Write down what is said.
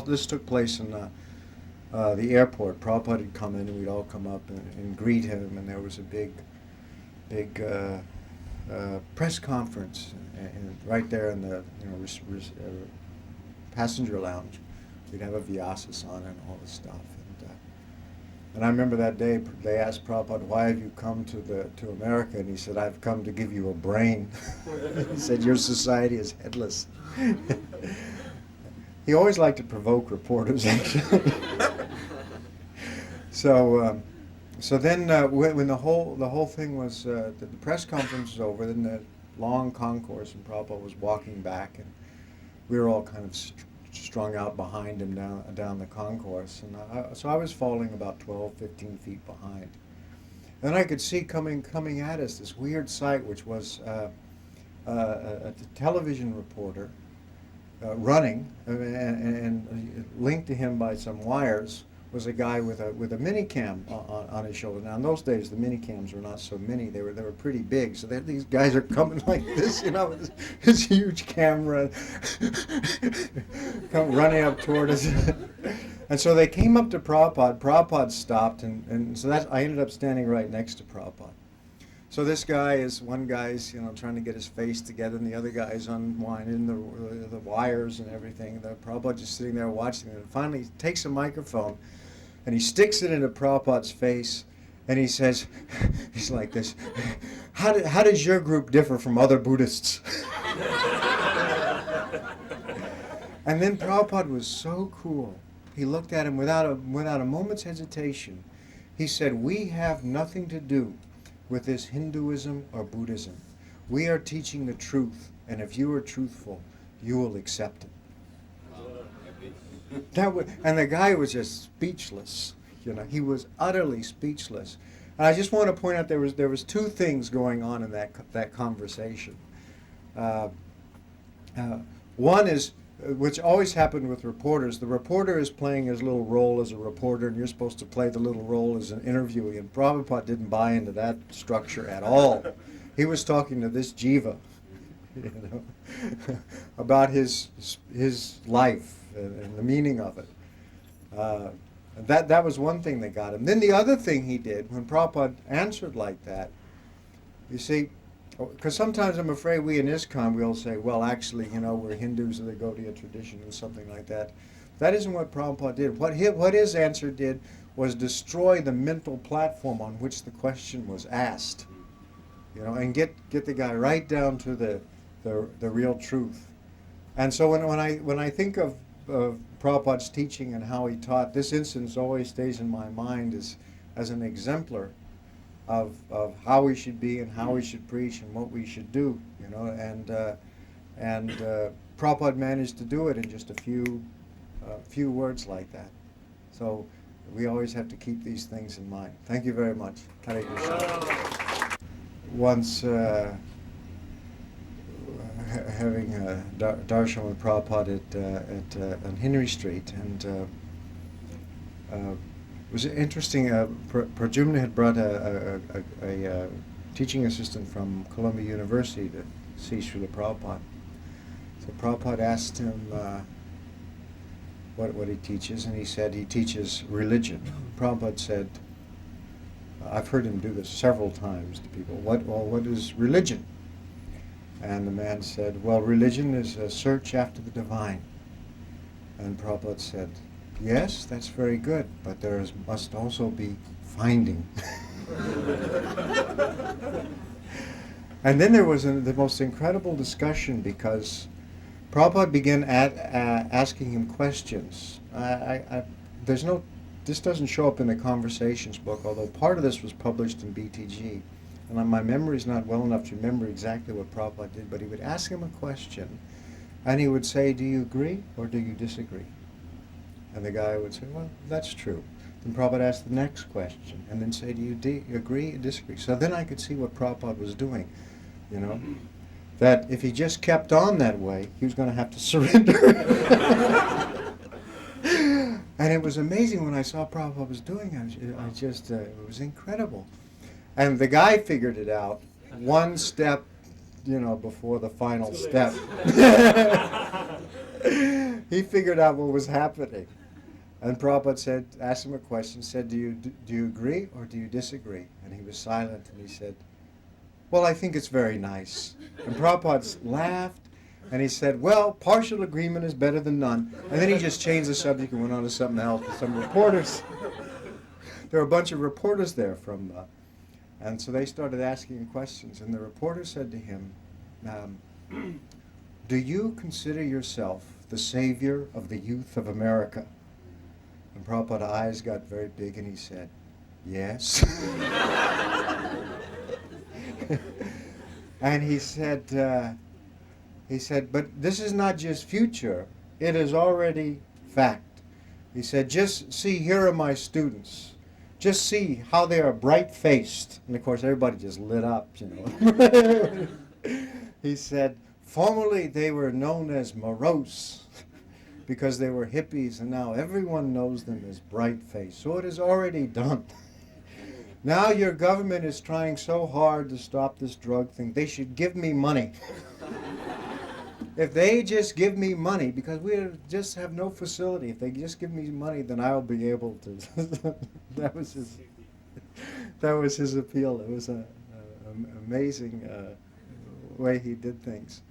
this took place in the airport. Prabhupada had come in, and we'd all come up and greet him, and there was a big press conference and right there in the passenger lounge. We'd have a Vyasas on and all this stuff. And I remember that day they asked Prabhupada, "Why have you come to America?" And he said, "I've come to give you a brain." He said, "Your society is headless." He always liked to provoke reporters, actually. So then when the whole thing was, the press conference was over, then the long concourse, and Prabhupada was walking back, and we were all kind of strung out behind him down the concourse, and so I was falling about 12, 15 feet behind. And I could see coming at us this weird sight, which was a television reporter running, and linked to him by some wires was a guy with a minicam on his shoulder. Now in those days the minicams were not so mini; they were pretty big. So these guys are coming like this, with this huge camera, come running up toward us. And so they came up to Prabhupada. Prabhupada stopped, and so I ended up standing right next to Prabhupada. So one guy's trying to get his face together, and the other guy's unwinding the wires and everything. The Prabhupada just sitting there watching it, and finally he takes a microphone and he sticks it into Prabhupada's face, and he says, he's like this, how does your group differ from other Buddhists? And then Prabhupada was so cool. He looked at him without a moment's hesitation. He said, "We have nothing to do with this Hinduism or Buddhism. We are teaching the truth, and if you are truthful, you will accept it." And the guy was just speechless. He was utterly speechless. And I just want to point out there was two things going on in that conversation. One is, which always happened with reporters, the reporter is playing his little role as a reporter, and you're supposed to play the little role as an interviewee, and Prabhupada didn't buy into that structure at all. He was talking to this jiva, about his life and the meaning of it. That was one thing that got him. Then the other thing he did, when Prabhupada answered like that, you see, because sometimes I'm afraid we in ISKCON, we'll say, well, actually, we're Hindus of the Gaudiya tradition and something like that. That isn't what Prabhupada did. What his answer did was destroy the mental platform on which the question was asked, and get the guy right down to the real truth. And so when I think of Prabhupada's teaching and how he taught, this instance always stays in my mind as an exemplar of how we should be and how we should preach and what we should do, and Prabhupada managed to do it in just a few words like that. So we always have to keep these things in mind. Thank you very much. Hare Krishna. Once having a darshan with Prabhupada on Henry Street, and it was interesting. Prajumna had brought a teaching assistant from Columbia University to see Srila Prabhupada. So Prabhupada asked him what he teaches, and he said he teaches religion. Prabhupada said, I've heard him do this several times to people, what is religion? And the man said, well, religion is a search after the divine. And Prabhupada said, yes, that's very good, but there must also be finding. And then there was the most incredible discussion, because Prabhupada began asking him questions. This doesn't show up in the Conversations book, although part of this was published in BTG. And my memory's not well enough to remember exactly what Prabhupada did, but he would ask him a question, and he would say, do you agree or do you disagree? And the guy would say, well, that's true. Then Prabhupada asked the next question, and then say, do you agree or disagree? So then I could see what Prabhupada was doing, that if he just kept on that way, he was going to have to surrender. And it was amazing when I saw Prabhupada was doing it. It was incredible. And the guy figured it out one step, before the final step. he figured out what was happening. And Prabhupada said, asked him a question, said, do you agree or do you disagree? And he was silent, and he said, well, I think it's very nice. And Prabhupada laughed, and he said, well, partial agreement is better than none. And then he just changed the subject and went on to something else with some reporters. There were a bunch of reporters there and so they started asking questions. And the reporter said to him, do you consider yourself the savior of the youth of America? And Prabhupada's eyes got very big, and he said, yes. And he said, but this is not just future, it is already fact. He said, just see, here are my students. Just see how they are bright-faced. And of course, everybody just lit up, you know. He said, formerly they were known as morose because they were hippies, and now everyone knows them as bright-faced. So it is already done. Now your government is trying so hard to stop this drug thing. They should give me money. If they just give me money, because we just have no facility, if they just give me money, then I'll be able to. That was his appeal. It was an amazing way he did things.